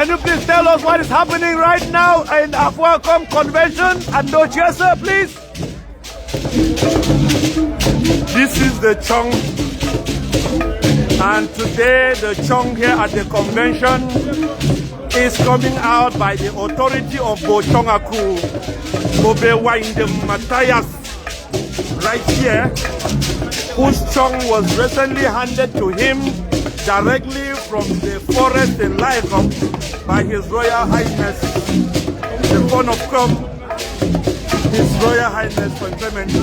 Can you please tell us what is happening right now in Afoakom Convention and Dochesa, please? This is the Chong, and today the Chong here at the convention is coming out by the authority of BotangRecords, Matthias, right here, whose chong was recently handed to him directly from the forest in Laikom by His Royal Highness, the Phone of Com, His Royal Highness for Clement II.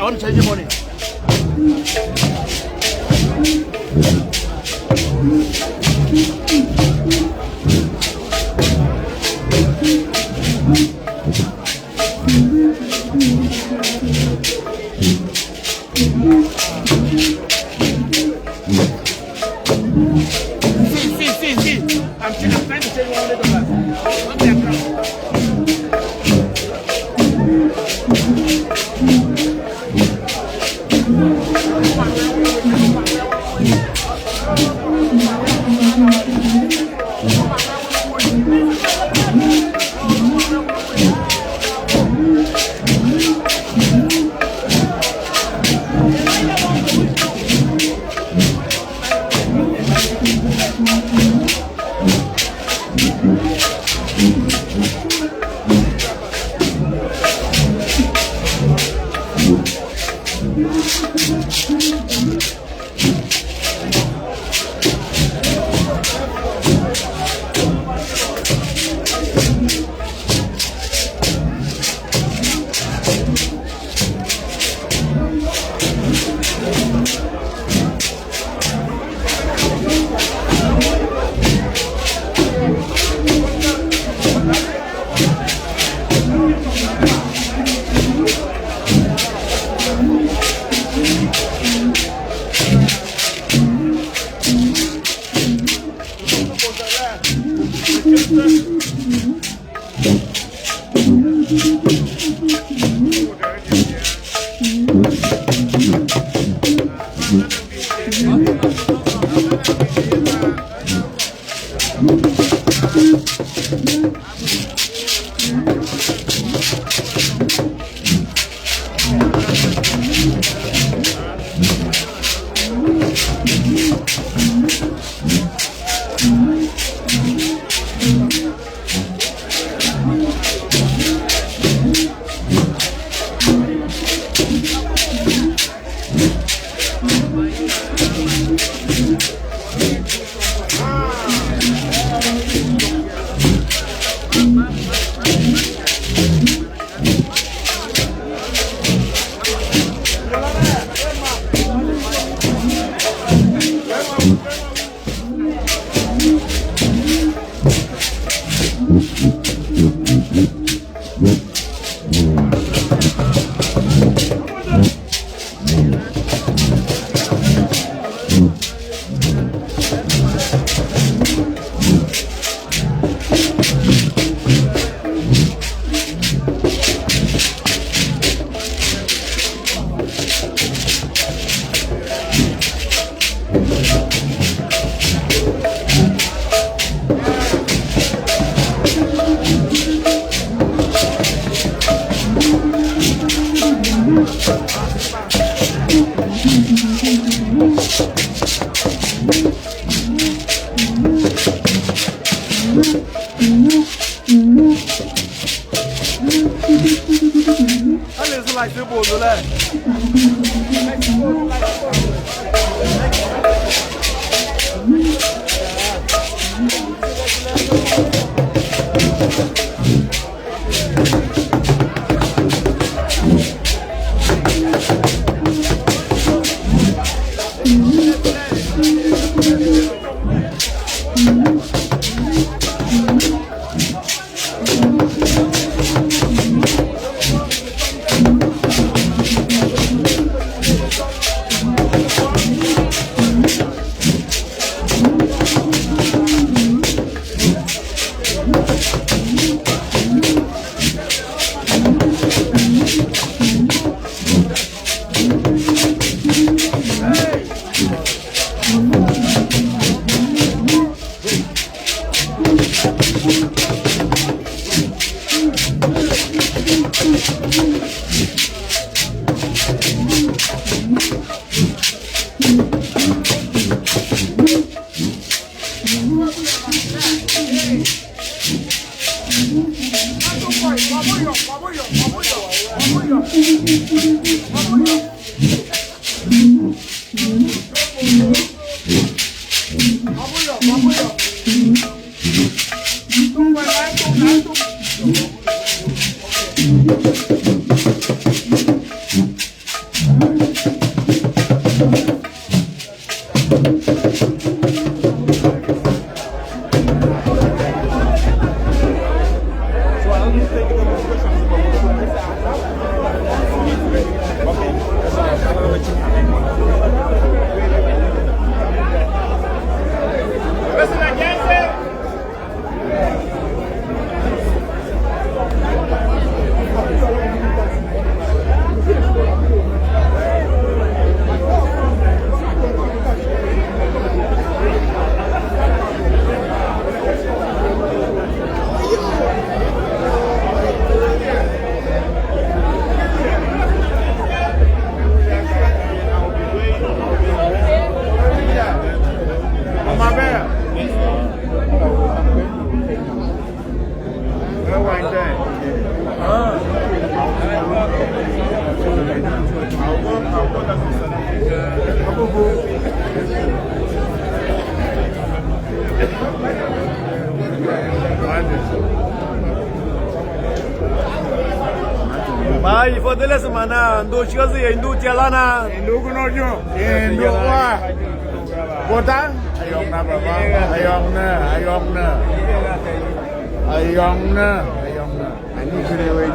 I want to change your money. See. I'm trying to change $100. Mai for the lesson mana ndo chikazi ndo tialana Indo kuno jo. Indo wa. Botang. Ayong na baba. Ayong na. Ani kena wei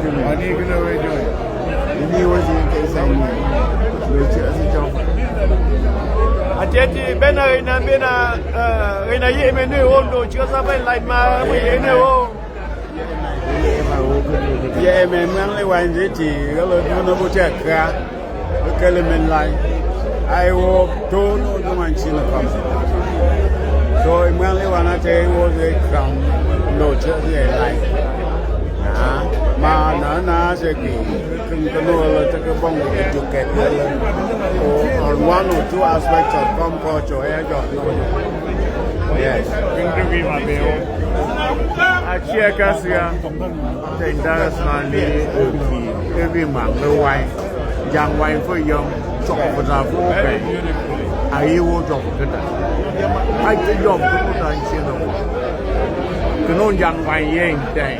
jo. Ini was in case I which as a job. Ateti bena ina yeme ne ondo chikaza ba like ma yene o Yeah, man, manly wine city, hello, you know what check, Kellerman line. I walk to the Manchina company. So, in manly one, I tell you, was a crown, no church, like. Na, Seki, Kunkanula, take a bong to get on one or two aspects of com culture, I don't know. Yes, can be my bill. I check us here. The international every man, the wine, young wine for young, chocolate of okay. I will drop it. I can drop it. The young wine ain't day.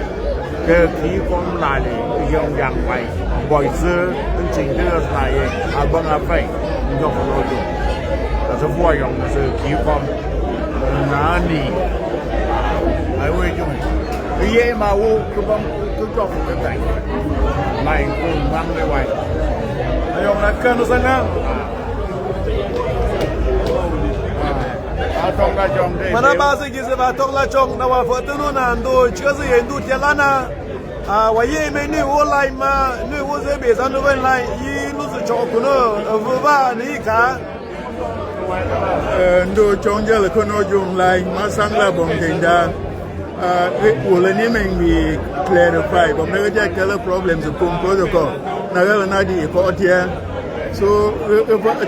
The key from Lally, young wine, boys, and chingers lying, above a face, not a road. As a boy, young, key from Nani. I will do it. Yeah, my walk to drop the tank. My own family wife. I don't like Colonel Mana basi kizeba tokla chong na wafuatunu na ndo chikazi yendu tialana waye me ni online ma ni woze be sanu ben line yi nusu chokuno vuba ni ka ndo chonja le kono jung line ma sangla bom tenda wala ni mengi clarify bom na ja kala problems kum protocol na gala na di ko tia so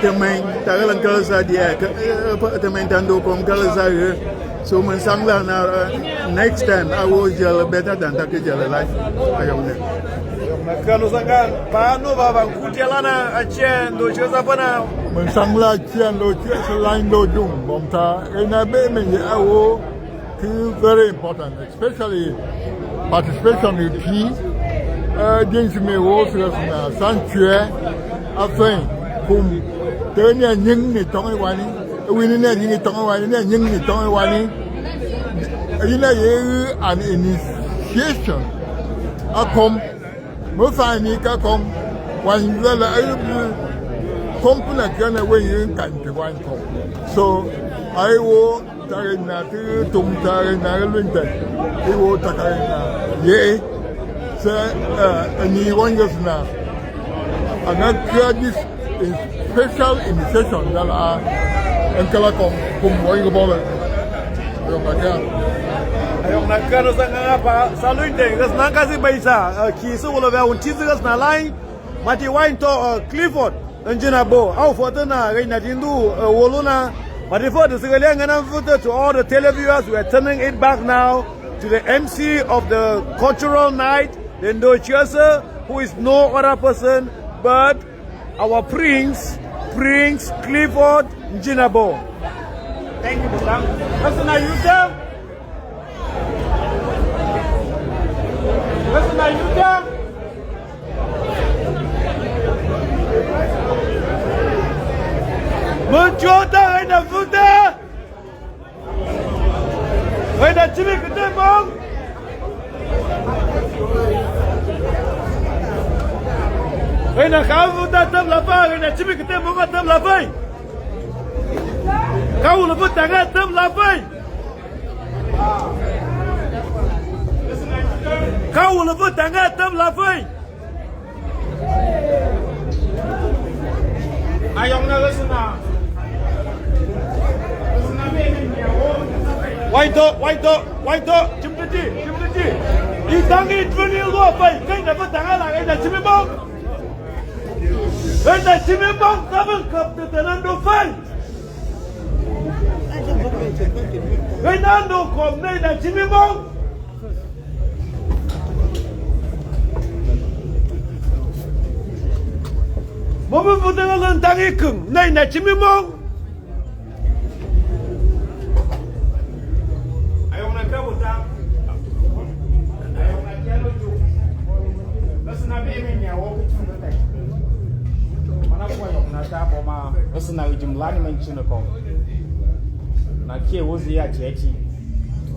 the main tagalan kala sa dia the main tando kom kala sa so man sangla na next time I will jell better than that jell life ayong ne kanu sangan pano baba kutialana achen do choza pana man sangla chen do choza line do jung bom ta ina be men ya awo very important especially participation in peace jinsi me wo na sanctuary afin kum tenya nying ni tong wani wini ne ni tong wani ne nying ni tong wani ina ye an initiation akom mo fa ni ka kom wan la kom puna kana we yin kan te wan kom so I wo tare na tu tum tare na lunta I wo tare na ye sa ni wangas na another this special initiation that are enkala kom moy go bola yo ka ayong nakano sa nga pa salute gas nangasi baisa kisu wala ba untizi gas na line mati wine to Clifford njina bo au fotona reina dindu woluna but before the Sigalian photo to all the televiewers, we are turning it back now to the MC of the cultural night, the Ndochiasa, who is no other person but our Prince Clifford Njinabo. Thank you, Botang. Listen, are you there? Listen, are you there? Jota reina vuta. Reina chimi ketemong. Reina kau vuta tam lapa, reina chimi ketemong tam lapa. Kau lebut tangan tam lapa. Kau lebut tangan tam lapa. Ayong na lesna. Waito, chimpeji. Itangi twini lo pai, kai na batanga la kai na chimibong. Kai na chimibong tabang kap te tanando pai. Kai na no kom nei na chimibong. Momo batanga lan tangi kung nei na chimibong. Sena jumlah ni mencina kau. Nak kira uzi ya ceci.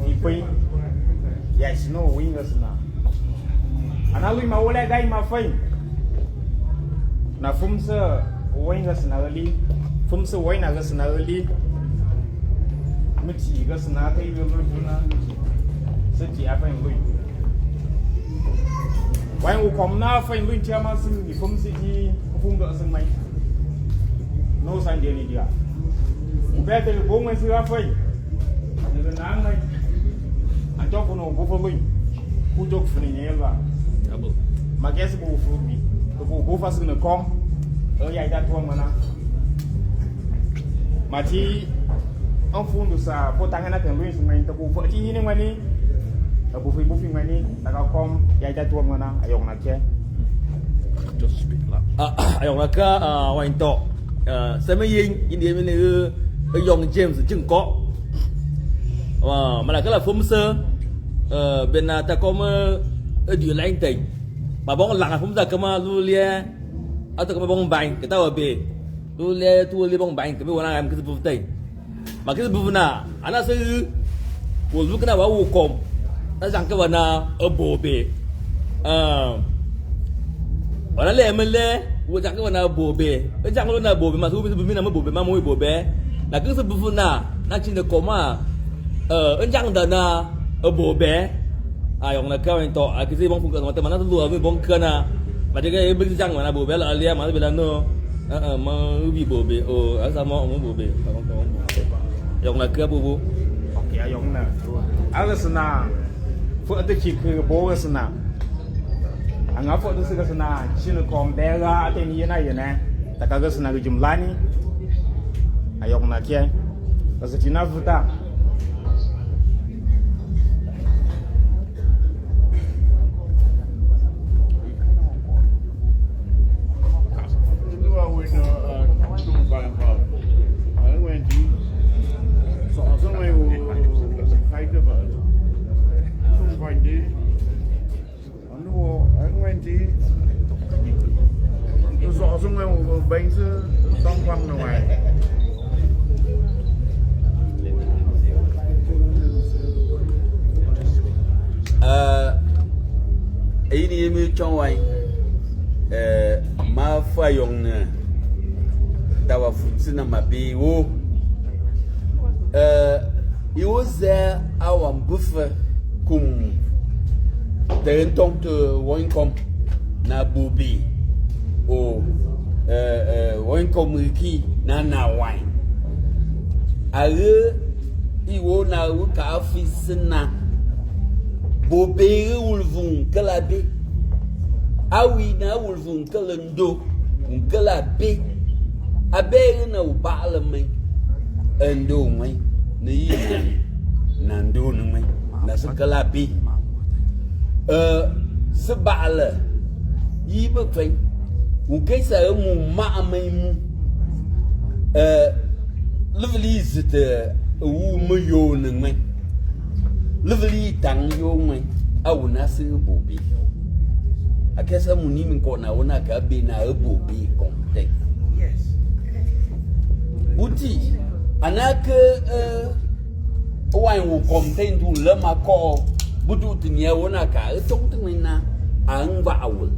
Ipai. Ya sino wing sena. Analui ma oleh gai ma fai. Na fumsa wing sena ali. Fumsa wing na sena ali. Mesti ke sena kai belum puna. Seti apa yang lui. Wang ukom na fai lui dia masih di fumsi di fumga semai. No sign dia ni dia. Better bong mai sira fai. Ni nang mai. Antok no go foi. Ku jok funi nyela. Abo. Mages bu fu mi. Go fa sing na kom. Yai da tuang mana. Mati ang fundo sa Botang na kan luin sungai to ku fa ti ni mani. Bu fi mani. Ta kom yai da tuang mana ayong na ke. Just speak loud. Ayong na ka wain to. Sama yin India ni Yong James chừng có mà là cái là phun sơ bên ta có ở địa lãnh tỉnh mà bóng lặng phun ra cái mà lulia ở cái mà bóng bành cái tao ở bề lulia bóng bành cái bên làm cái gì tỉnh mà cái gì bên nào anh sẽ của lúc cái nào bảo cồm nó rằng cái bên nào ở bộ bề ở nó lên mình lên Ủa chẳng cái nào bổ bể, chẳng luôn là bổ bể mà thu bây giờ mới bổ bể mà môi bổ bể, là cứ sự bùn nào, nó chỉ được có mà, chẳng đợt nào ở bổ bể, ông là cao anh tọ, cái gì bông phun cờ mà nó lùa với bông cờ nào, mà cái bây giờ chẳng mà là bổ bể là lia mà bây giờ nó, mà bị bổ bể, ở sao mà ông bổ bể, ông là cao bù, ok ông nè, ở cái nào, phụ tới chỉคือbố cái nào. Ang apa tu segala sana, China kom daerah atau ni na yana, tak kagak sana jumlah ni, ayok nak ya, pasal China futa. Bánh sữa tông quăng ra ngoài. Ấy đi em trong ngoài mà phải dùng nè tao phụ xin mà bị u yêu ra awam buffer cùng đến trong từ Wang Kom na bubi o Wang Kom ki na wai aru iwo na u ka fisna bobe ulvun kalabe awi na ulvun kalando kalabe abe na u bala mai endo mai ni na ndo mai na kalabe sebala yi ba kwen u kai sa mu ma mai mu lovely zite u mu yo nan mai lovely tang yo mai au na se bobi akesa mu ni min ko na wona ka be na bobi kon te yes Uti, anake wine will contain to Lama call Budu near Wanaka, something na Angva Owl.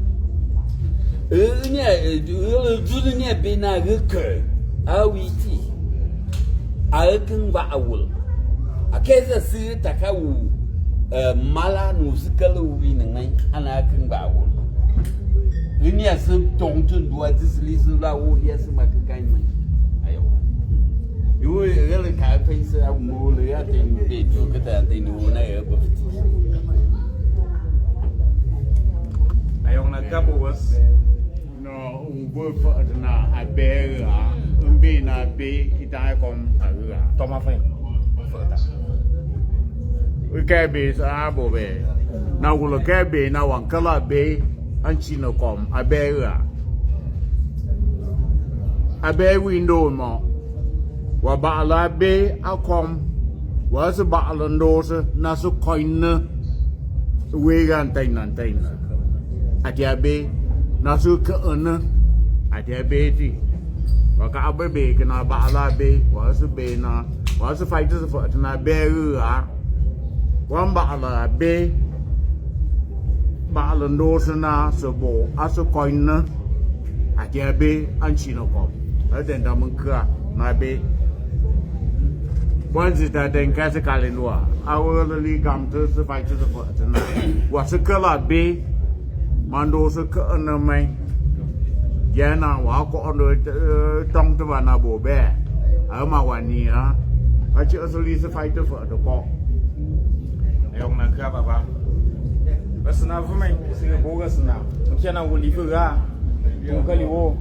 Junior Bena Ruker, Awiti, Alkan Vaowl. A case of Sir Takau Mala musical winning, and I can Vaowl. Linia sub don't do what this little loud, yes, my kind man. You really can't face a more thing they do that they know never. I own a couple was no word for na a bear, being a bay, it I come to my friend. We can't be a boy. Now we'll get be now one color bay and chino come a bear. A bear window more. Wa ba'ala be a come was a ba'ala nose, naso coin, way and tain. At your bay, naso curtain, at your baby. Waka abbe bacon or ba'ala bay was a bay na, was a fighter's foot and a bear. One ba'ala bay, ba'ala nose na so bo, as a coin at your bay and chino come. I then damunka, my bay. Once it had then cast a calendar, I will come to the fight to the foot tonight. What's a color be? Mando's a curtain may. Yana walk on the tongue to Vanabo bear. I'm a 1 year. I just release a fighter for the call. I don't know, Papa. That's enough for me. It's a bogus now. I cannot leave you there. You can go.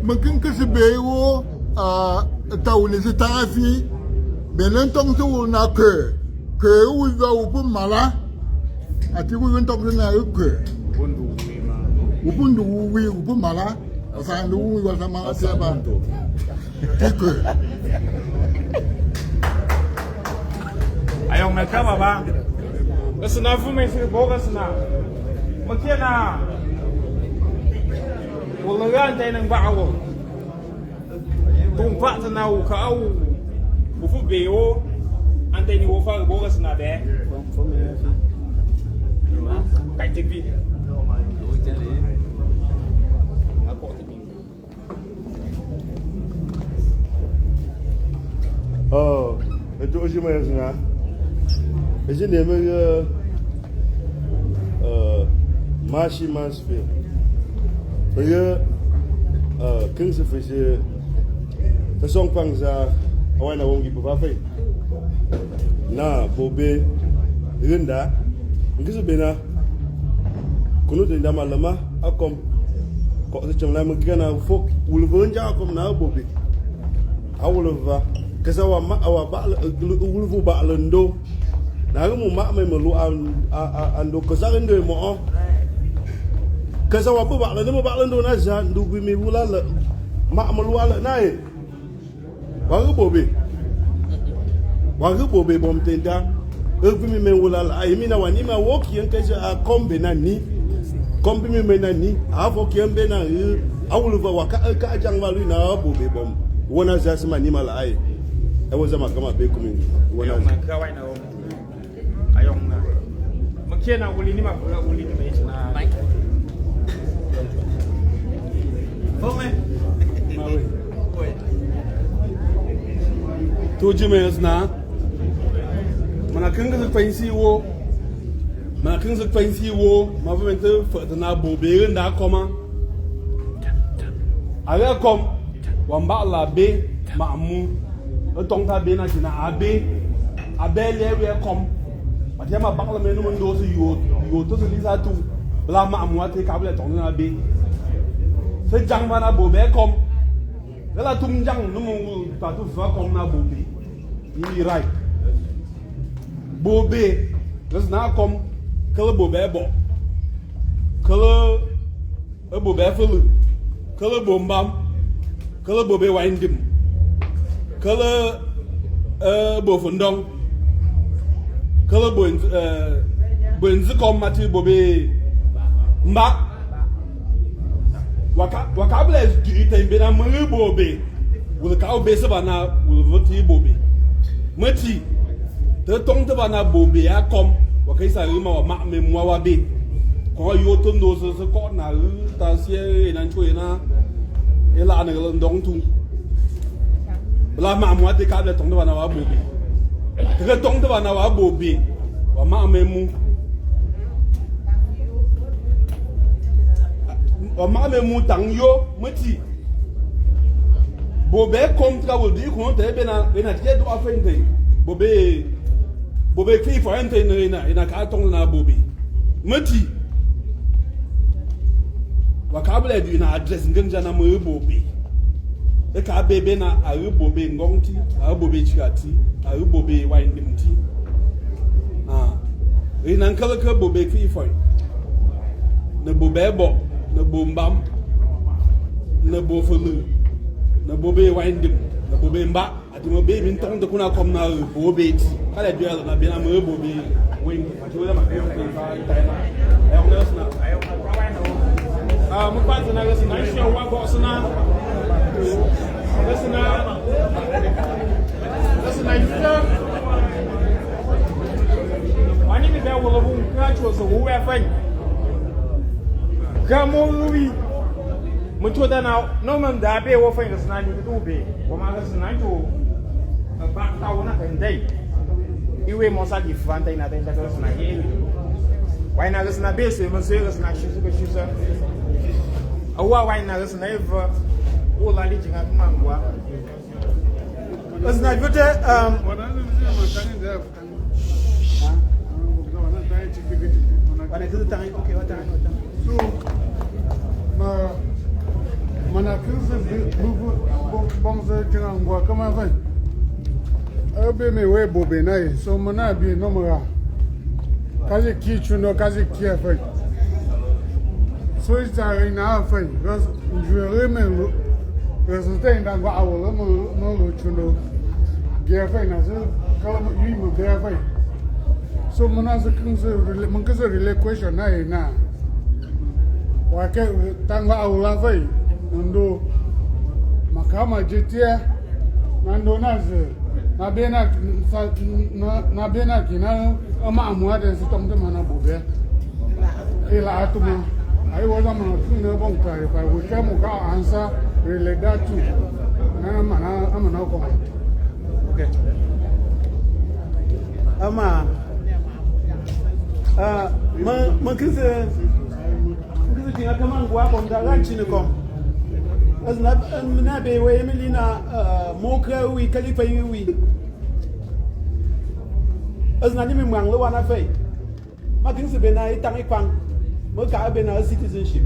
Mungkin kesebewo tahun ini setafi, belentong tu nak ke uiva upun malah, ati belentong tu nak ke, upun duwi upun malah, asal duwi wal sama siapa, ke. Ayo mereka bapa, kesenang pun masih bogas na, mungkin na. Ulangan tayo ng baawo. Tumpa sa naukaaw. Bufu beyo. Antay ni Wofa bogas na be. Kay TV. Oh, itu uji mana sana? Uji ni mereka masih masih. Bởi kinh sự phải是他双方在外那我们不发挥，那不被人家，你是别那，可能人家马来嘛，阿公，可是将来我们看那folk，无论人家阿公那不被，阿无论话，可是我马我把无论把人多，那个我马没马路安多，可是人家么？Kasi wapo baklan mo baklan do na siya dubi mi bulala ma maluala na eh wago bobe bom tenda dubi mi men bulala ay mi na wani ma woki yan kasi a kombe na ni a foki yan be na awulu va waka ka jang walu na bobe bom wona siya sima ni mala ay e wo zama kama be kumi wona ka wai na o ayong na makiana wuli ni ma wuli ni me na Tuji mes na mana kanga sa fancy wo ma vente fata na bobe nda koma aga kom wamba la be mamu tong ta be na jina abe le we kom patia ma bakla me no ndo so yo to so lisa tu bla mamu ate ka bla tong na be se jang bana bobe kom la tum jang no mo ta tu fa kom na bobe ni right bobe res na kom kala bobe bo kala bobe fulu kala bombam kala bobe windim kala bo fundong kala bo kom mati bobe mbak wakabla duita imbena mwe bobe wul ka obe se bana wul voti bobe mati te tong te bana bobe ya kom wakaisa rima wa ma me mwa wa be ko yo to ndo se ko na ta sie na chwe na ela na ndong tu bla ma mwa te ka le tong te bana wa bobe te tong te bana wa bobe wa ma me mu wa ma me mu tang yo mati bobe kontra wo di ko te be na tie do afente bobe ki fo ente na ka tong na bobe mati wa ka bele di na address nganja na mo bobe e ka bebe na a bobe ngongti a bobe chikati a bobe wa ndimti ina nkala ka bobe ki fo na bobe bo na bombam na bofulu na bobe winding na bobe mba ati mo be min ton de kuna kom na bobe ti kala duel na be na mo bobe wing ati wala ma be ko ta na e on na mo pa na ga na shi wa bo sna yuta ani me be wo bu ka cho so wo ya fan Kamo lui mucho da no man da be wo fa ngasna ni du be wo ma ngasna to ba ta wona kan dai iwe mo sa di fanta ina da ngasna ye wai na ngasna be so mo so ngasna shi so awa wai na ngasna eva wo la li jinga kuma ngwa ngasna jote wana kitu tangi okay wata So, mana kisa bongsa jangan gua kemana kan? Abe me we bobe nai, so mana bi nomora. Kazi kichuno, kazi kia fai. So ita ina fai, ras juere me resulta inda gua awolo mo chuno. Gia fai na so kalau yui mo gia fai. So mana se kisa relay question nai na. Wake tanga aula vai ndo makama jetia nando naze na bena kina ama amwade sitomte mana bobe ila atuma ai waza mana tuna bon clarify we come ka answer relate that to na mana amana ko okay ama ma kise tinga kama ngwa ko ndaga chini ko azna na be we melina mokra wi kalifa wi azna ni mi manglo wana fei makin se be na itang ikwang mo ka be na citizenship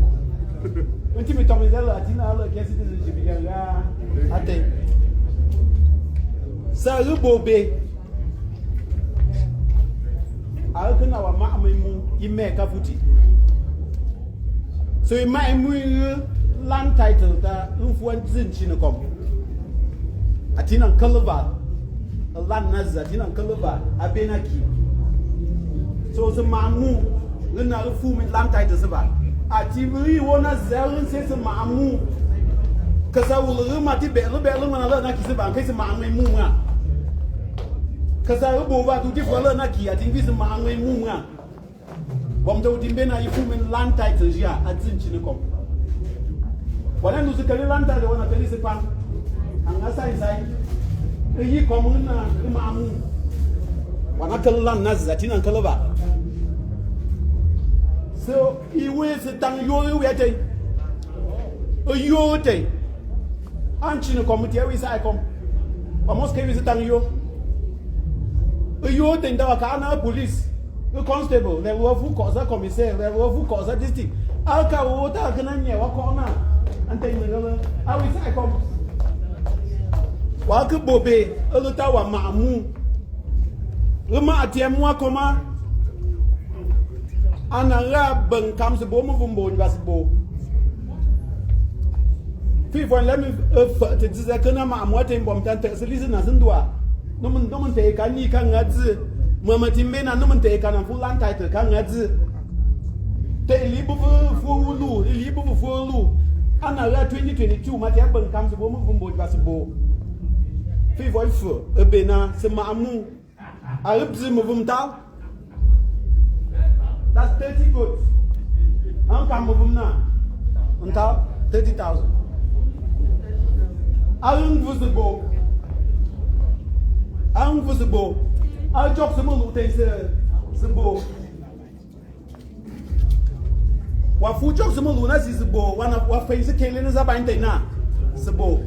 unti mi tomi zela atina ala ke citizenship ga ate sa rubobe alkana wa ma'amimu imme ka futi so in my land title that influence in kom atina kalva a land nazza atina kalva abenaki so the mamu na fu min land title saba atibi wona zelin se mamu kaza wulu mati belu mana la na kisaba kai se mamu mu nga kaza bo ba tu ti fola na ki atin se mamu mu nga bom do timbe na yifu min land titles ya azin chini kom wana nusu kali land title wana kali se pan anga sai yi kom na mamu wana kali land nazza tina kalaba so iwe se tang yo we te yo te an chini kom ti wi sai kom vamos ke wi se tang yo te ndawa ka na police the constable, the wafu causa commissaire, the wafu causa district. Alka wota kananya wakona ante ngala. Awi sai kom. Wa ke bobe oluta wa mamu. Rema atiem wa koma. Anara ben kam se bo mo vumbo ni basibo. Fifon let me te dize kana mamu atem bom tan te selise na sindwa. No mun te kan ni kan ngazi. Mama timbe na numun te kana full land title kan ngazi te libu fulu Another 2022, Matia Ben comes to woman from Botvasibo. Favor for a bena, Samamu. I hope some of them down. That's 30 goods. I'm coming of them now. On top, 30,000. I don't was the bow. I don't was the bow. I'll drop some more things, the bow. What food jokes some more is the bow. One of what face the killing is a bind now. The bow.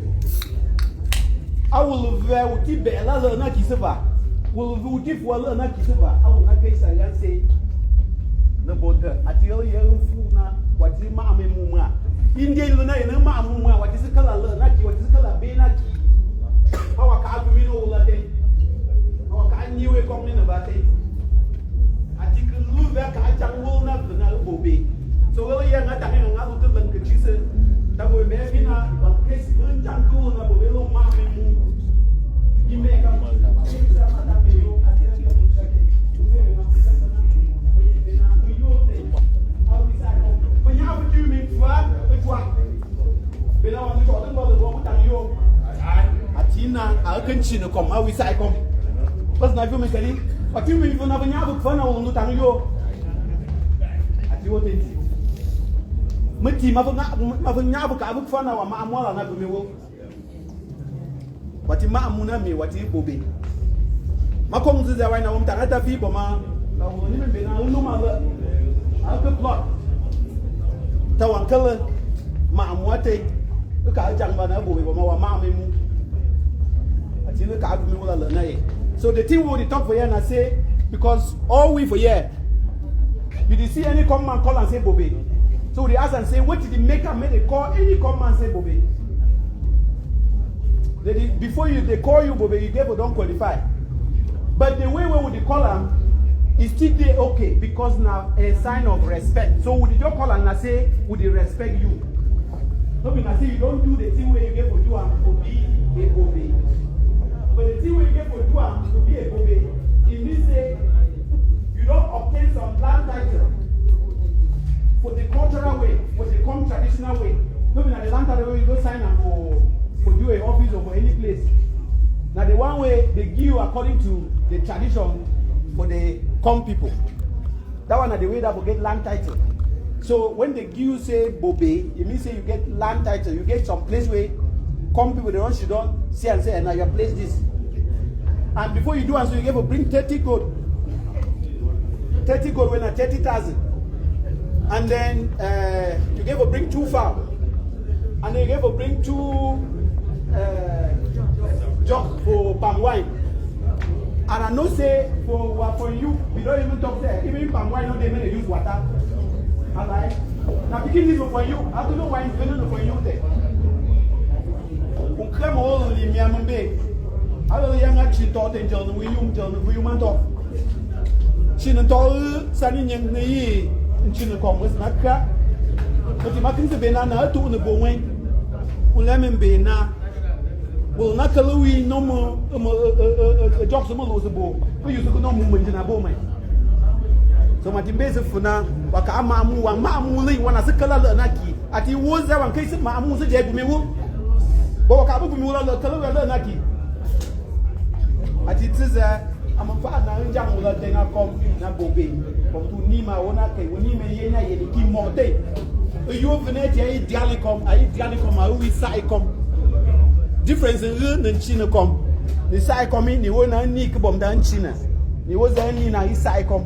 I will very keep a lot of Nakisava. Will give well Nakisava. I will not case I can say the boat. I tell you, Funa, what is Mamma Muma. India, Luna, and Mamma, what is the color Naki, what is the color Benaki? Our car, we know that day. Our car knew a comment about it. I think look back, I can will not the Nabobe. So, well, young at the hand of the Lunka, she said, that will be in a case, Jungle, Nabobelo, Mamma. You make a I can see no come. How we say come? What's not going to be? But you will never have fun. I will not tell you. At your things. My team of never got fun. Our mamma and I will. What in Mamma me, what he will be. My comes is right now. I'm tired of people, man. I will even be now. No matter. I'll be plot. Tell Uncle Mam what take. Look at Janvana, but my mamma. So the thing we talk for here and I say, because all we for here, you did see any command call and say Bobby. So they ask and say, what did the maker make a call? Any command say Bobby. Before they call you Bobby, you therefore don't qualify. But the way we would call them is still there okay, because now a sign of respect. So would you call and I say, would they respect you? No, because I say you don't do the thing where you get for do and Bobby, a Bobby. But the thing we get for Duam to be a Bobby, it means say you don't obtain some land title for the cultural way, for the traditional way. Maybe now the land title way you go sign up for do an office or for any place. Now the one way they give you according to the tradition for the Com people. That one is the way that will get land title. So when they give you say Bobby, it means say you get land title, you get some place where Com people, the ones you don't see and say, and now you place this. And before you do, and so you get to bring 30 gold. 30 gold when at 30,000. And then you get to bring 2 fowl. And then you get to bring 2 jugs for palm wine. And I know say for you, we don't even talk there. Even palm wine, no, they may use water. Alright? Now picking this for you, I don't know why it's going for you there. Come on, leave me a big. I will young actually taught in John, we human talk. Chin tall, sunny young knee, and chin was not crap. But the markings of banana to the bowing. Will lemon be now. Will not tell we no more a job some of the bow. We used to go no movement in a bowman. So my basic for now, Wakamamu, and Mamuli, one as a color Naki. At the was there one case of Mamu's dead me. But I will tell Naki. At it is I'm a father and young will then come Nabobe. From to Nima or Nake, when you may Yena, Kim Monte. You have an idea, Dialicom, I Dialicom, I will Saicom. Difference in Run and Chinacom. The Saicom in the one and Nick Bomb than China. He was the only now, he's Saicom.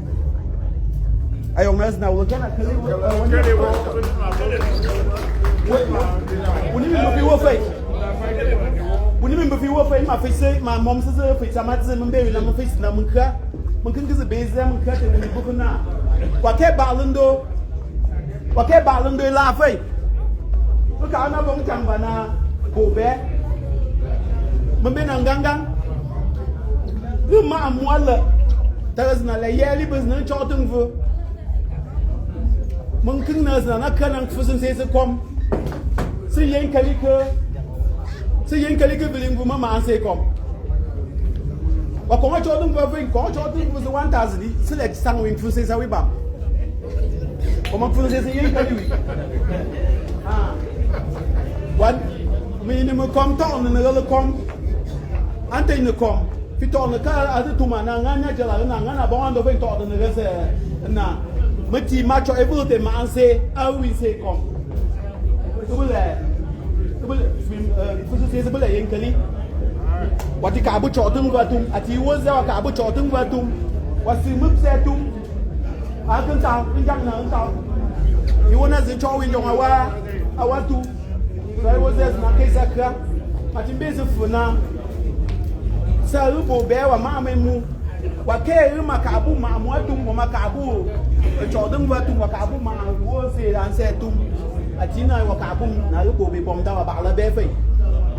I almost now look at when you look your face. When you remember, you were my face, my mom's face, I'm at them, baby, I'm a face, and I'm going to base them and cut it in the book now. What care Ballando? What care Ballando laughing? Look, I'm not going to come now. Go back. Mambinangangang. The man, Walla. There is not a yearly business, Charlton for Munkinas and I can't say to come. See, Yan Calico. See, Yan Calico willing for Mamma and say, come. What come Jordan for Jordan was the 1,000. Select Sangwing for says, we back. Come on, for says, Yan Calico. One minimum come town and the come. Ante in the come. If you on the car, I do my Nangana Jala, Nangana Bond of it, and the rest. Now, Mati Macho, everything man say, I will say come. What the Kabu Chotum Vatum, at he was our Kabu Chotum Vatum, was the Mupsetum. I can tell, in Town. You want us to show in your I want to. So I was there, Nakesaka, but in basic for now. Salubo bear a mamma. Wake Makabu, Mamuatum, Makabu, a Jordan Vatum, Makabu, was it and said to Atina Wakabum, Narubo be bombed out about the baby.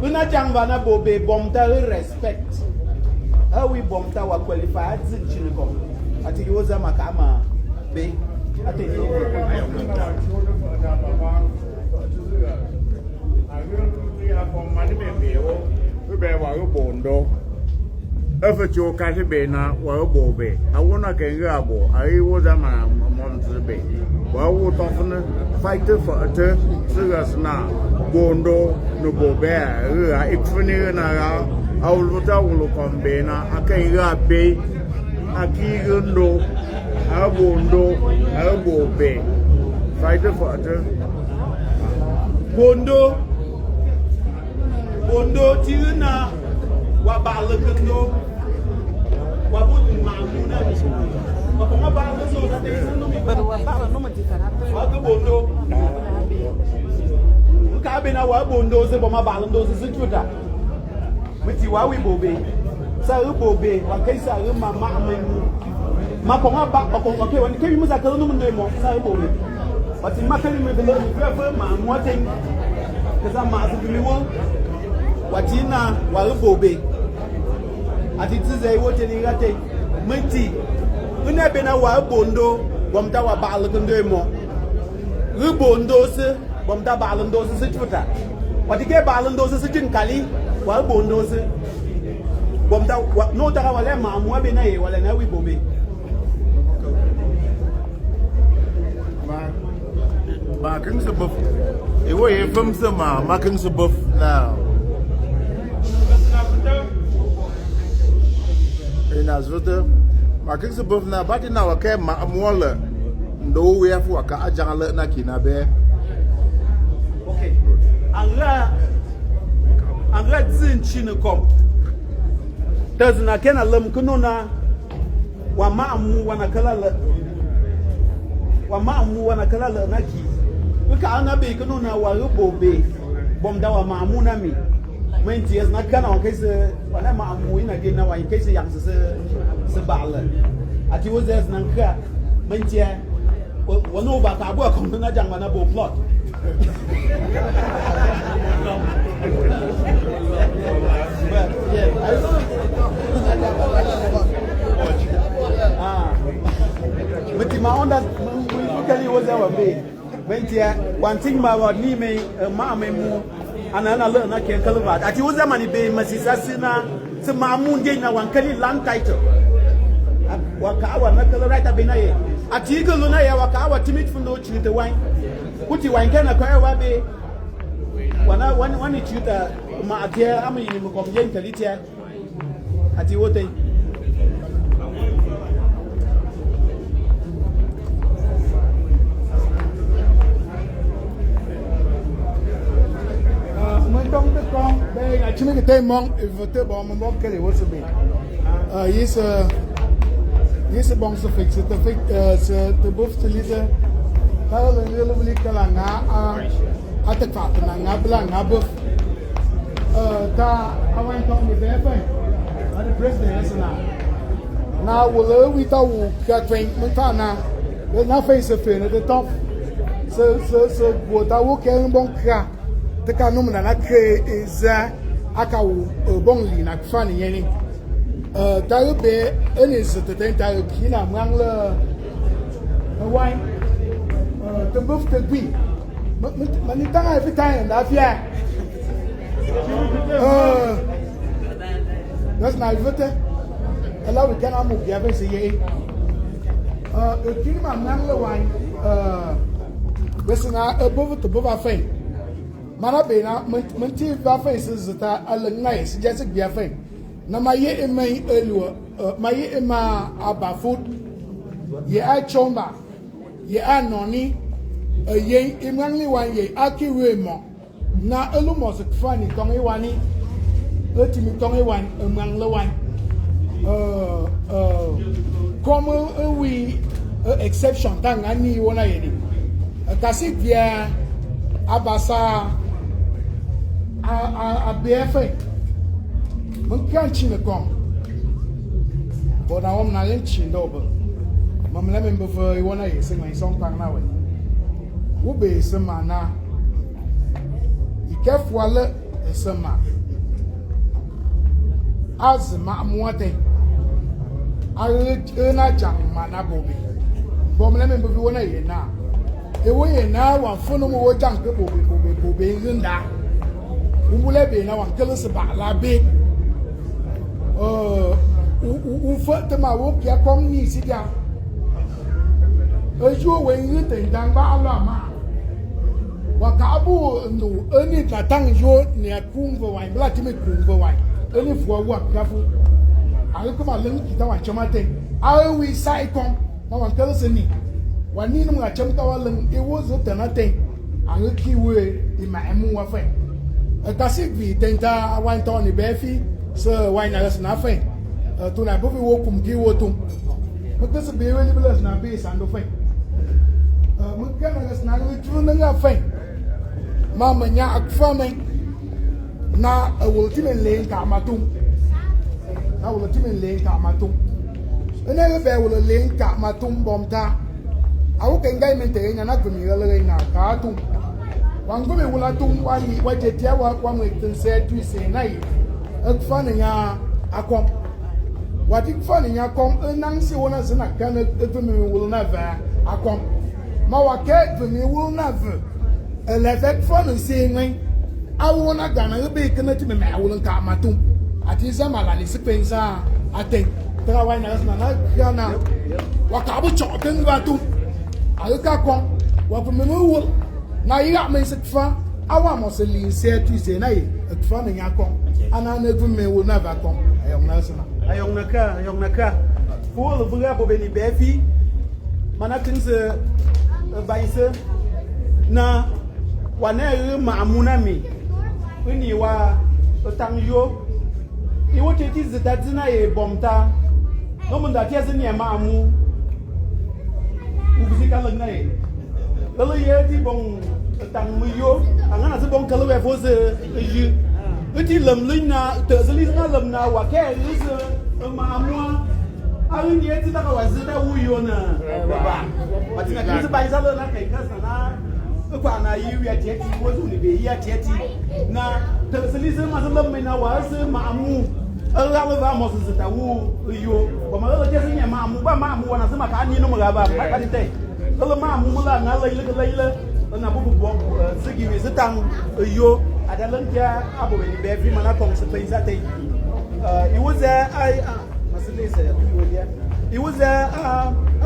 Una Jangvana Bobe bombed respect. How we bombed our qualified Chilicom. I think it was a Makama Bay. I think If you catch a bena, well, Bobby, I wanna get Gabo. I was a man, a month to be. Well, what often fight for a turf, serious now. Bondo, no Bobby, it's funny and I will look on Bena, I can't grab Bay, a key window, a Bondo, a Bobby. Fight for a turf. Bondo, Tina. Wabalakando, Wabut Mamuna, Wapamabalazo, that they send me, but Wakabondo, Cabina Wabondos, the Bomabalandos is a tutor. With you, Wawi Bobe, Saru Bobe, Wakesa, Mamma, Mapoma, okay, when you came with a column name of Saru Bobe. But in Macari with the little man, what thing? Because I'm asking you, Watina, Walubobe. At it is a what in Rate, Minty. When I've been a wild bondo, Bomda Balakandemo. Rubondos, Bomda Balandos is a tutor. What you get Balandos is a Jinkali, wild bondos. Bomda, no Tarawalema, Wabina, while I know we bobe. Markings above. Away from some markings above now. In Azvota, markings above now, but in our care, Mamuala, no way for a car, Janala Nakina Bear. Okay, and let Zin Chino come. Doesn't I can alum Kunona, Wamamu Wanakala, Wamamu Wanakala Naki. We can't be Kunona Warubo Bay, Bomdawa Mamunami. 20 years na kana on case wala ma amuina again now in case yang se bala ati wo zes na nka mentia wono ba ka bo ko na jang na bo plot meti ma onda kali wo zewa be mentia one thing ma wa ni me ma mu and I learned I can't tell about that. You was a money bay, Massina, some Mamundi, now one Kelly land title. Wakawa, Nakala right up in a year. At Eagle Luna, Wakawa, timid from no cheat the wine. Put you wine can acquire Wabe. One it you the Matia, I mean, you come in Talitia at the water. Actually, the monk is voté bon moment qu'elle est aussi bien. Yes, bon se fait, c'est te bouffe te lise. Quand le nouveau kalanga a te fait na blanc na bouffe. Ta avant ton de faire, le président est là. Na wole we ta wo ka train mutana. Le na face fait le top. Ce bota wo ken bon kra. Te kanum na créer is aka bonli na kfani yeni taube enis te tenta kina mangla wine te bof te bi manita every time da fia that's na vote ala we kana mu bia be se ye kina mangla wine besna above to bova fe mana be na menti va fe se zita alengai se jese bia fe na ma ye emai elu ma ye ema abafut ye a chomba ye a noni ye imangli wan ye akiwe mo na elu mo se fani tong e wani etimi tong e wan emang le wan comme oui exception tanga ni wona yedi kasi bia abasa a BFA mun kan chine kom bona wom na len chin dobo mam la member for wona yesi ngai song pang na we wo be sema na ikefo ale sema azma amwate na jang mana bobi bom la member for wona ye na ewe ye na wa fono mo jang ke bobi nda umule be na wa kele se ba la be u fa ma wo kia kom ni si dia ejo we yin ten dang ba ala ma wa ka bu no eni ta tang yo ne kum vo wa bla ti me kum vo wa eni fo wa ka fu a ko ma len ki ta wa chama te a wi sai kom na wa kele se ni wa ni no ga cham ta wa len e wo zo ta na te a ki we I ma emu wa fe kasi vi tenta wa to ni be fi so why na na fe to na bo wo kum ki wo tum mo te se be we ni blas na be sa ndo fe mo ka na na ni tu na nga fe ma ma nya akfa me na wo ti men le ka ma tum na wo ti men le ka ma tum ene be wo le ka ma tum bom ta awu ke ngai men te nya na gumi le na ka tum wango me wula tum wani waje tia wa mo tin se tu se nai akfa na nya akom wati kfa na nya akom nang se wona se na kana etu me wulu na va akom ma wa ke tu me wulu na va ele fe kfa na se ngai awu na gana be kana ti me ma wulu ka matum ati za mala ni se pensa aten tra wa na na kana wa ka bu cho ten wa tu ayo ka kom wa fu me wulu na yiga me sekfa awa mo se lin se tu se na yi ekfa na nya kom ana na gu me wo na va kom ayong na sana ayong na ka fu lo buga bo be ni befi mana tin se baise na wana yi ma amuna mi ni wa tang yo I wo te ti zeta dina e bomta no mun da ti se ni ma amu u bi ka lagna e lo ye ti bon tang mu yo angana se bon kala we fo se ji ti lam lina te se li na lam na wa ke is ma amu a ni ti ta ka wa se da wu yo na ba ti na ki se ba isa lo na kai ka sana kwa na yi wi ati ati wo zu ni be yi ati ati na te se li se ma se lam na wa se ma amu ala we ba mo se ta wu yo ko ma lo te se ni ma amu ba ma amu na se ma ka ni no ma ga ba ba ti te lo ma amu la na le na bubu bo sigi wi setang yo adalan kia abo ni be fi mana kom se pensa te it was I masile se yo dia it was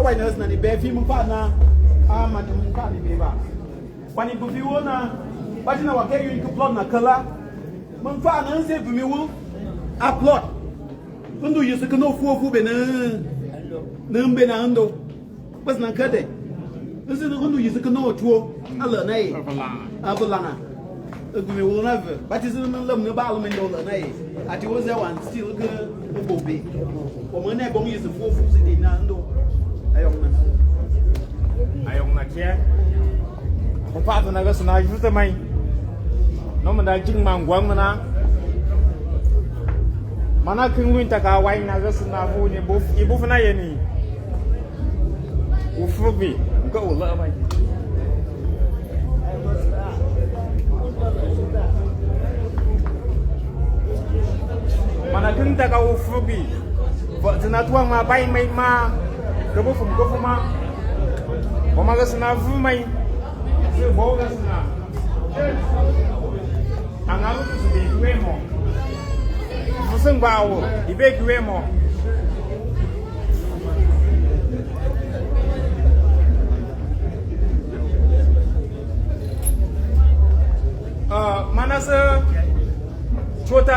why na ni be fi mu pa na ma ni mu pa ni be ba kwani bu fi wona ba ti na wa ke yu ku plot na kala mun fa na se bu mi wu upload kundu yesu kuno fu be na mbe na ndo bas na kade this is the one who is going to know ala nay abulana gumi wona ve but is no lam no ba almen do la nay ati was there one still go bobe o mo na bom is fu si na ndo ayong na kia ko pa to na ga sna yu te mai no ma da jing mang gwang mana king win ta ka wai na ga sna fu ni bu ibu fa na ye ni u fu bi go lỡ mày mana cưng ta kau phobi vợ na tuang ma bay mày ma cái bố phụng có phụng ma có ma cái sna vu mày sư bố cái sna ang alo tu di kue mo museng bao di be kue mo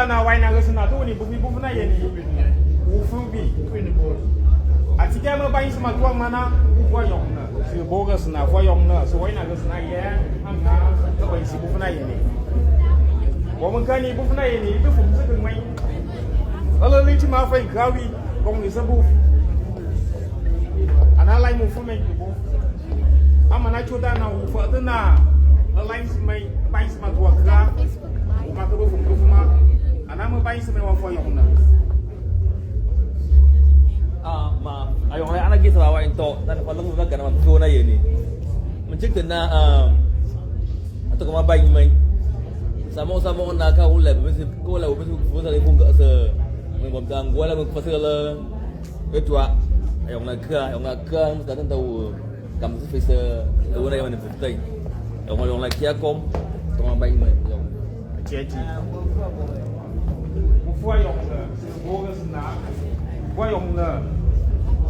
chuta na wai na resna to ni bufi bufi na ye ni ufu bi atika ma bai sma to mana fo yong na si bogus na fo yong na so wai na resna ye am na to bai si bufi na ye ni wo mun kan ni bufi na ye ni bi fu su kan mai ala li ti ma fa gawi kong ni sabu ana lai mu fu mai bu amana chuta na ufu na lain mai bai sma to ka ma ka bu fu ma ana ma bai sma wa fo yong na mà ayong lại anh kia sao vậy to dan kalau lu nak kena tu na ye ni mencik kena atau kemana bayi main sama nak kau leh mesti kau leh mesti kau sari pun ke se membang gua lah pasal le itu ayong nak ke mesti tahu kamu tu fisa tu na yang mana penting ayong nak kia kom kemana bayi main ayong jeji bu fo yong na bu ga sna fo yong na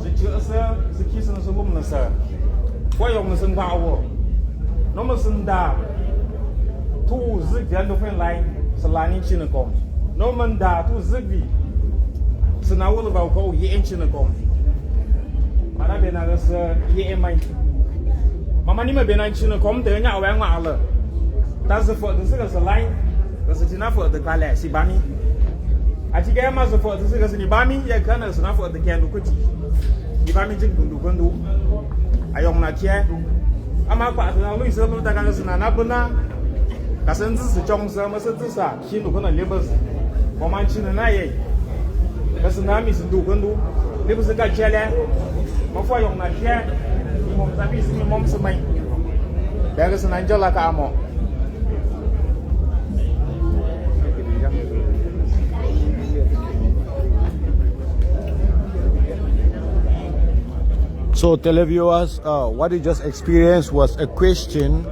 是角色是其实是我们的事，我用的是把握，那么是大，土日间都分来是哪年去的工，那么大土日的，是拿我的包括1年去的工，把那边那个是1年买，妈妈你们别那去的工，等人家玩完了，但是否的这个是来，可是今天否的过来是把你，而且个嘛是否的这个是你把你也可能是那否的看路过去。di bami jing kundu ayong na kia ama kwa tna lu se lu ta kan sna na buna ka sen zi chong sa ma se zi sa ki lu kana le bas ko man chin na ye ka sna mi se du kundu le bas ka chia le ma fo ayong na kia ni mom ta bi si mi mom se mai da ka sna njola ka amo So televiewers, what you just experienced was a question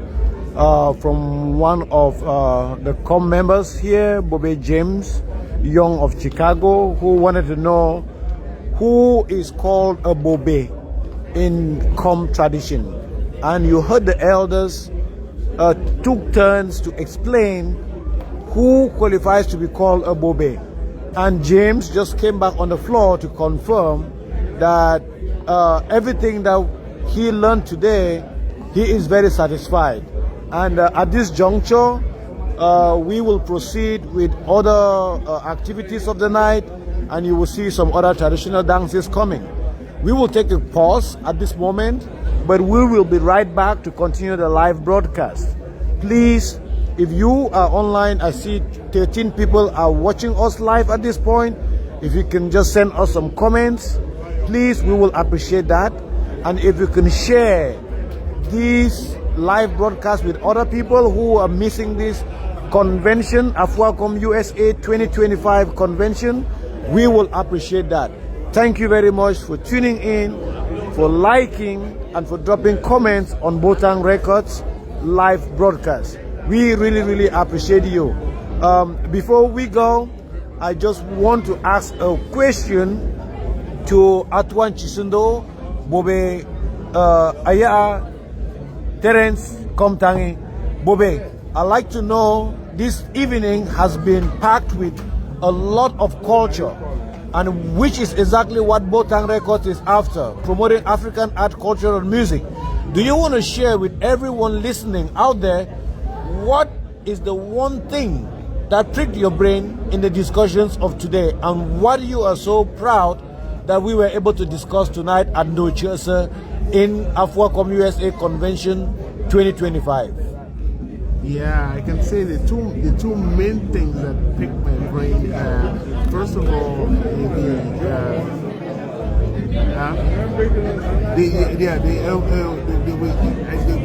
from one of the COM members here, Bobby James Young of Chicago, who wanted to know who is called a Bobe in COM tradition. And you heard the elders took turns to explain who qualifies to be called a Bobe. And James just came back on the floor to confirm that everything that he learned today, he is very satisfied. And at this juncture, we will proceed with other activities of the night, and you will see some other traditional dances coming. We will take a pause at this moment, but we will be right back to continue the live broadcast. Please, if you are online, I see 13 people are watching us live at this point. If you can just send us some comments, please, we will appreciate that. And if you can share this live broadcast with other people who are missing this convention, Afoakom USA 2025 convention, we will appreciate that. Thank you very much for tuning in, for liking, and for dropping comments on BotangRecords live broadcast. We really appreciate you. Before we go, I just want to ask a question to Atuan Chisundo, Bobe Aya Terence Komtangi. Bobe, I'd like to know, this evening has been packed with a lot of culture, and which is exactly what BotangRecords is after, promoting African art, culture, and music. Do you want to share with everyone listening out there what is the one thing that pricked your brain in the discussions of today, and what you are so proud that we were able to discuss tonight at New Jersey in Afoakom USA Convention 2025? Yeah, I can say the two main things that picked my brain. First of all,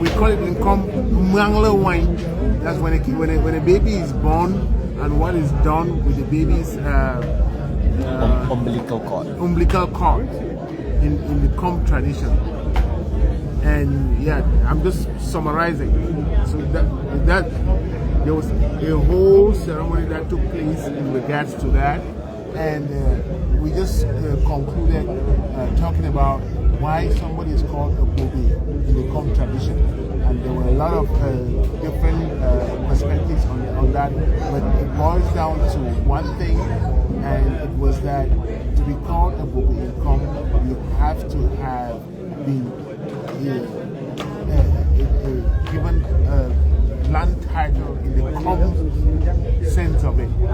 we call it in Mangla wine. That's when a baby is born, and what is done with the baby's umbilical cord in the COM tradition. And yeah, I'm just summarizing. So that there was a whole ceremony that took place in regards to that, and we just concluded talking about why somebody is called a Bobe in the Com tradition. And there were a lot of different perspectives on that, but it boils down to one thing, and it was that to be called a Bobe in Com, you have to have been given a land title in the Com sense of it, in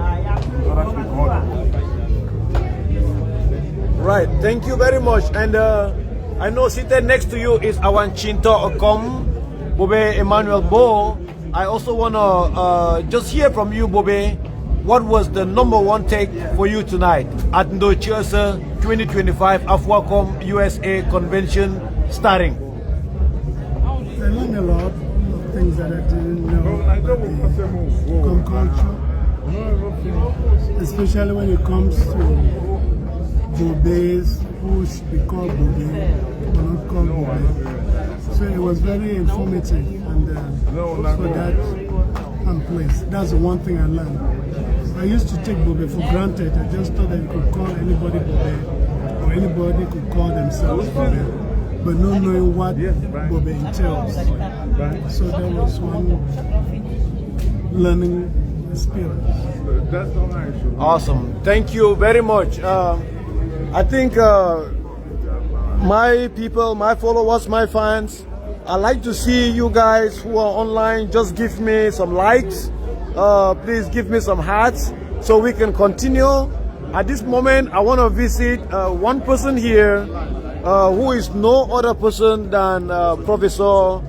order to be called a Bobe. Right, thank you very much. And I know seated next to you is our Chinto Okom, Bobe Emmanuel Bo. I also want to just hear from you, Bobe. What was the #1 take for you tonight at Ndo Chiesa 2025 Afoakom USA Convention starting? I learned a lot of things that I didn't know about the Com culture, especially when it comes to Bobes who should be called Bobe or not called Bobe. So it was very informative, and for that place, that's the one thing I learned. I used to take Bobe for granted. I just thought that you could call anybody Bobe, or anybody could call themselves Bobe, but not knowing what Bobe entails. So that was one learning experience. Awesome, thank you very much. I think my people, my followers, my fans, I like to see you guys who are online just give me some likes. Please give me some hearts so we can continue. At this moment, I want to visit one person here who is no other person than Professor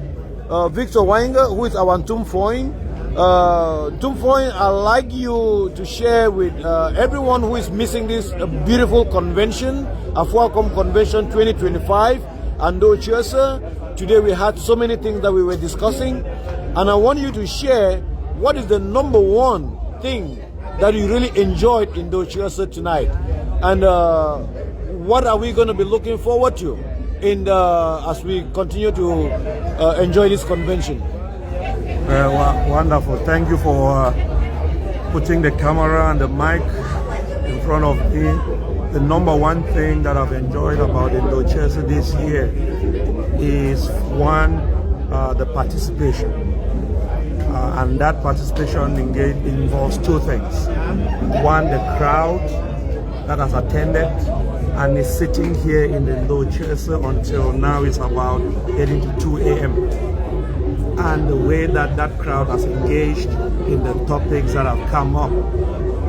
Victor Wainga, who is our Tumfoin. Tumfoin, I'd like you to share with everyone who is missing this beautiful convention, Afoakom Convention 2025, Ndo Chiesa. Today we had so many things that we were discussing, and I want you to share what is the #1 thing that you really enjoyed in Ndo Chiesa tonight, and what are we going to be looking forward to in as we continue to enjoy this convention. Wonderful. Thank you for putting the camera and the mic in front of me. The #1 thing that I've enjoyed about Ndo Chiesa this year is one, the participation. And that participation involves two things. One, the crowd that has attended and is sitting here in the Ndo Chiesa until now is about getting to 2 a.m. And the way that that crowd has engaged in the topics that have come up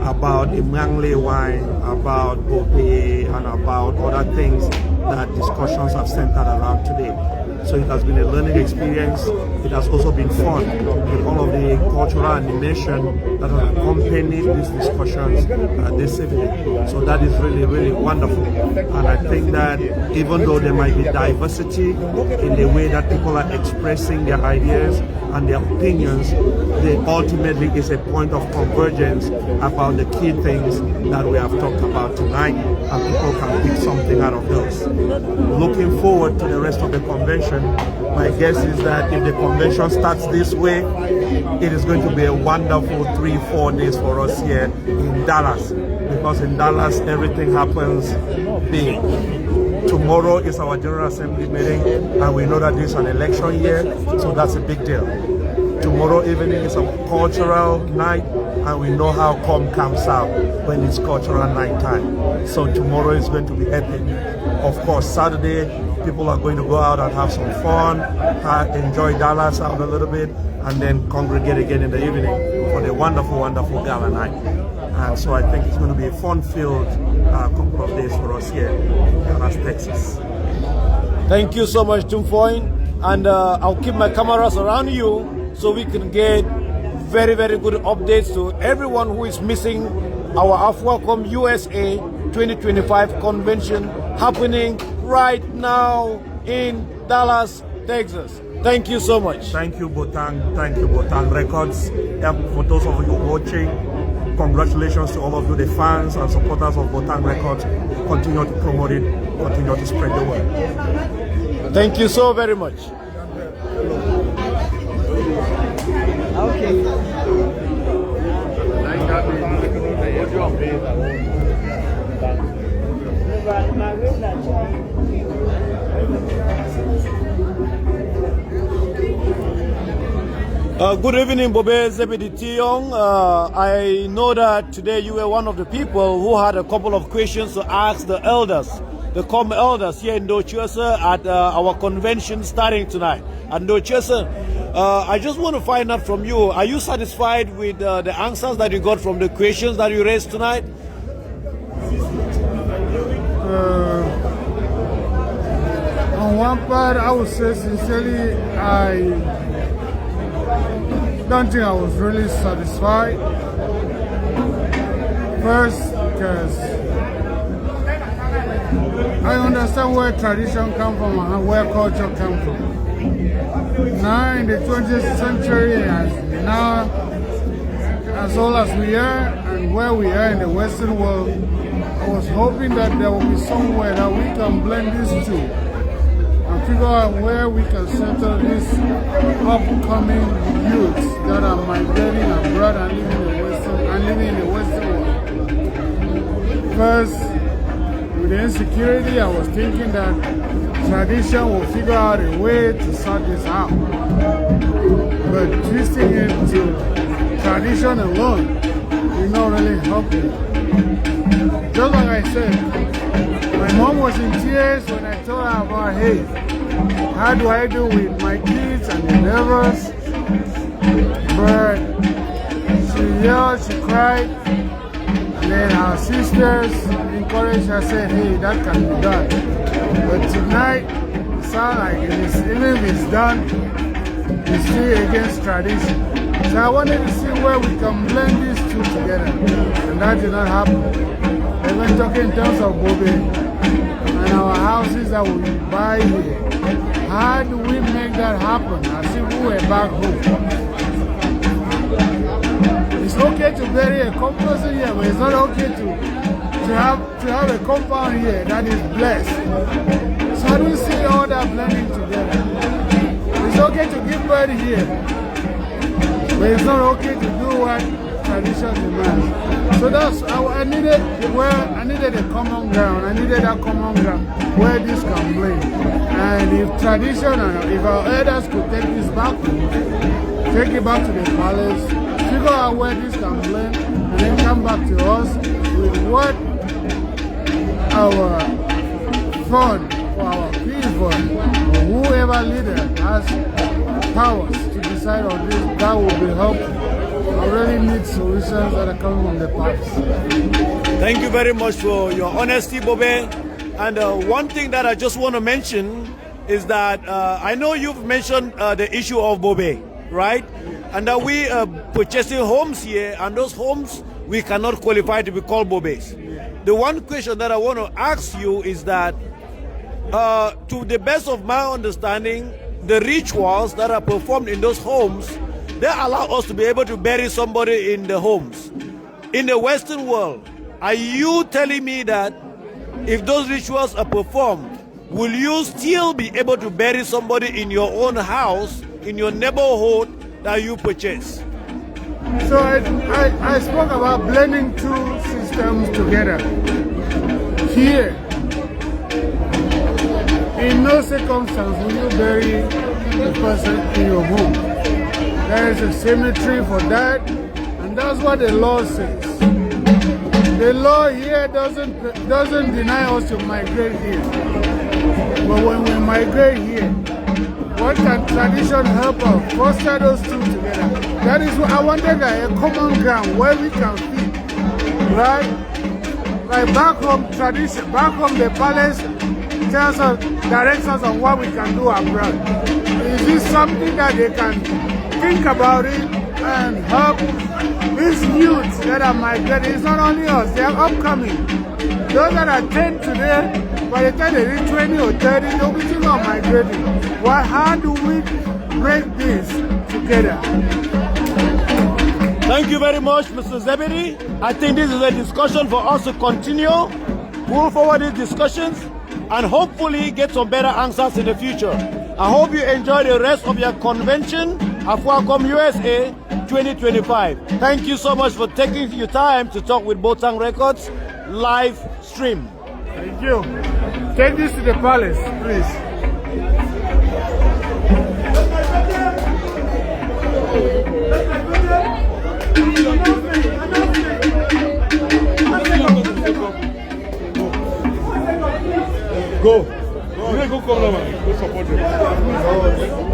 about Imyangle wine, about Bobe, and about other things that discussions have centered around today. So it has been a learning experience. It has also been fun with all of the cultural animation that has accompanied these discussions this evening. So that is really, really wonderful. And I think that even though there might be diversity in the way that people are expressing their ideas and their opinions, there ultimately is a point of convergence about the key things that we have talked about tonight, and people can pick something out of those. Looking forward to the rest of the convention, my guess is that if the convention starts this way, it is going to be a wonderful 3-4 days for us here in Dallas, because in Dallas everything happens big. Tomorrow is our General Assembly meeting, and we know that this is an election year, so that's a big deal. Tomorrow evening is a cultural night, and we know how Com comes out when it's cultural night time. So tomorrow is going to be epic. Of course, Saturday, people are going to go out and have some fun, enjoy Dallas out a little bit, and then congregate again in the evening for the wonderful, wonderful gala night. And so I think it's going to be a fun-filled couple of days for us here in Dallas, Texas. Thank you so much, Tumfoin. And I'll keep my cameras around you so we can get very, very good updates to everyone who is missing our Afoakom USA 2025 convention happening right now in Dallas, Texas. Thank you so much. Thank you, Botang. Thank you, BotangRecords. For those of you watching, congratulations to all of you, the fans and supporters of BotangRecords. Continue to promote it, continue to spread the word. Thank you so very much. Okay. Good evening, Bobe Zebedi Tiyong. I know that today you were one of the people who had a couple of questions to ask the elders, the COM elders here in Dochese at our convention starting tonight. And Dochese, I just want to find out from you, are you satisfied with the answers that you got from the questions that you raised tonight? On one part, I would say sincerely, I don't think I was really satisfied. First, because I understand where tradition comes from and where culture comes from. Now in the 20th century, now as old as we are and where we are in the Western world, I was hoping that there will be somewhere that we can blend these two and figure out where we can settle these upcoming youths that are migrating abroad and living in the Western world. First, with the insecurity, I was thinking that tradition will figure out a way to sort this out. But twisting it to tradition alone will not really help it. Just like I said, my mom was in tears when I told her about, hey, how do I do with my kids and endeavors? But she yelled, she cried, and then our sisters encouraged her, said, hey, that can be done. But tonight, it sounds like even if it's done, it's still against tradition. So I wanted to see where we can blend these two together, and that did not happen. Even talking in terms of Bobe and our houses that we buy here. How do we make that happen as if we were back home? It's okay to bury a compost here, but it's not okay to have a compound here that is blessed. So how do we see all that blending together? It's okay to give birth here, but it's not okay to do what tradition demands. So that's I needed a common ground. I needed that common ground where this can blend. And if tradition and if our elders could take this back, take it back to the palace, figure out where this can blend, and then come back to us with what our fund or our peace fund or whoever leader has powers to decide on this, that will be helpful. I really need solutions that are coming from the past. Thank you very much for your honesty, Bobe. And one thing that I just want to mention is that I know you've mentioned the issue of Bobe, right? And that we are purchasing homes here, and those homes we cannot qualify to be called Bobes. The one question that I want to ask you is that, to the best of my understanding, the rituals that are performed in those homes, they allow us to be able to bury somebody in the homes. In the Western world, are you telling me that if those rituals are performed, will you still be able to bury somebody in your own house, in your neighborhood that you purchase? So I spoke about blending two systems together. Here, in no circumstance will you bury the person in your home. There is a cemetery for that, and that's what the law says. The law here doesn't deny us to migrate here. But when we migrate here, what can tradition help us foster those two together? That is what I wanted, a common ground where we can fit, right? Like back home tradition, back home the palace tells us, directs us on what we can do abroad. Is this something that they can think about it and help these youths that are migrating? It's not only us, they are upcoming. Those that are 10 today, by the time they reach 20 or 30, they'll be thinking of migrating. Well, how do we break this together? Thank you very much, Mr. Zebedi. I think this is a discussion for us to continue, move forward these discussions, and hopefully get some better answers in the future. I hope you enjoy the rest of your convention, Afoakom USA 2025. Thank you so much for taking your time to talk with BotangRecords live stream. Thank you. Take this to the palace, please. come now, man. Go support them.